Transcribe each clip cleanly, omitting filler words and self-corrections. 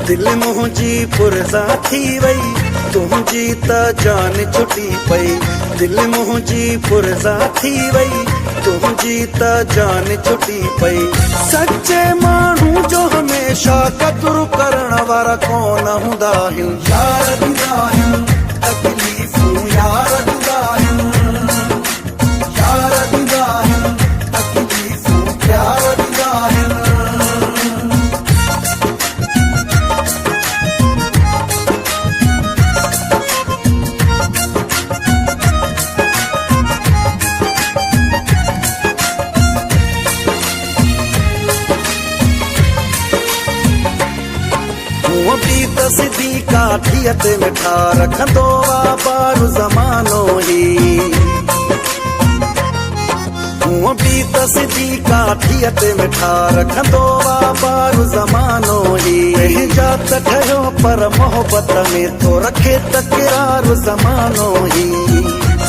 दिल मुंहिंजी पुरज़ा थी वई, तुंहिंजी त जान छुटी पई। दिल मुंहिंजी पुरज़ा थी वई, तुंहिंजी त जान छुटी पई। सच्चे माण्हू जो हमेशा कदुरु करण वारा कोन हूंदा आहिनि। यार ॾींदा आहिनि तकलीफ़ूं, यार ॾींदा आहिनि, यार ॾींदा आहिनि तकलीफ़ूं, प्यार ॾींदा आहिनि। बि त सिधी काठीअ ते मिठा रखंदो आहे बारू ज़मानो ई। हूअं बि त सिधी काठीअ ते मिठा रखंदो आहे बारू ज़मानो ई। पंहिंजा त ठहियो पर मोहबत में थो रखे तकरार ज़मानो ई।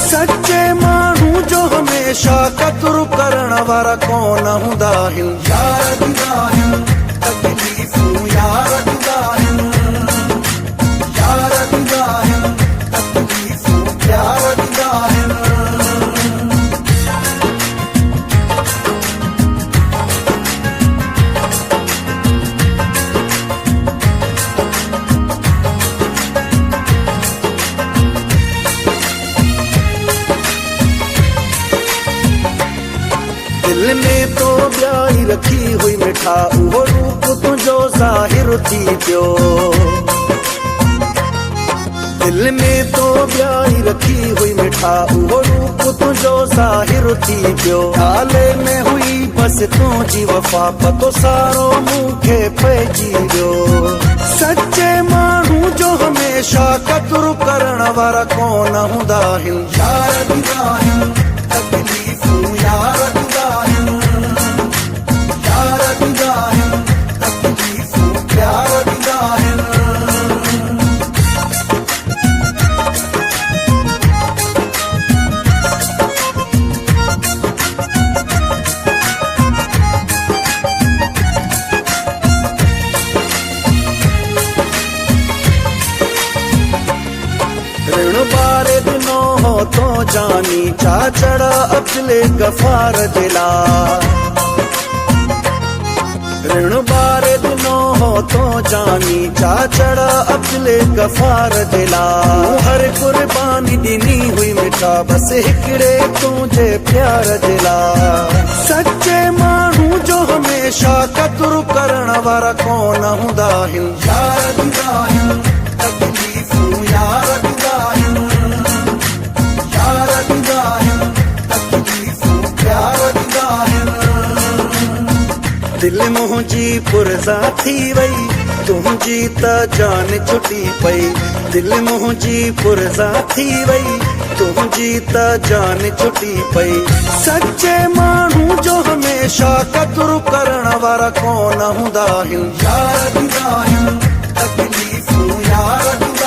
सच्चे माण्हू जो हमेशा कदुरु करण वारा कोन हूंदा आहिनि। यार ॾींदा आहिनि तकलीफ़ूं, यार ॾींदा आहिनि, यार ॾींदा आहिनि तकलीफ़ूं, प्यार ॾींदा आहिनि। दिल में तो ॿियाई रखी हुई मिठा, उहो रूप तुंहिंजो ज़ाहिर थी पियो। दिल में तो ॿियाई रखी हुई मिठा, उहो रूप तुंहिंजो ज़ाहिर थी पियो। नाले में हुई बसि तुंहिंजी वफ़ा, पतो सारो मूंखे पइजी वियो। सच्चे माण्हू जो हमेशा कदुरु करण वारा कोन हूंदा आहिनि। यार ॾींदा आहिनि तकलीफ़ूं, यार ॾींदा आहिनि, यार ॾींदा आहिनि तकलीफ़ूं, प्यार ॾींदा आहिनि। ऋण बारे दिनो हो तो जानी, चाचड़ा अफले गफ़ार दिला। ऋण बारे दिनो हो तो जानी, चाचड़ा अफले गफ़ार दिला। हर कुर्बानी ॾिनी हुई मिठा, बस हिकिड़े तुंहिंजे प्यार दिला। सच्चे माण्हू जो हमेशा कदुरु करण वारा कोन हूंदा आहिनि। यार ॾींदा आहिनि तकलीफ़ूं, यार ॾींदा आहिनि, यार ॾींदा आहिनि तकलीफ़ूं, प्यार ॾींदा आहिनि। दिल मुंहिंजी पुरज़ा थी वई, तुंहिंजी त जान छुटी पई। दिल मुंहिंजी पुरज़ा थी वई, तुंहिंजी त जान छुटी पई। सच्चे माण्हू जो हमेशा कदुरु करण वारा कोन हूंदा आहिनि। यार ॾींदा आहिनि तकलीफ़ूं, यार ॾींदा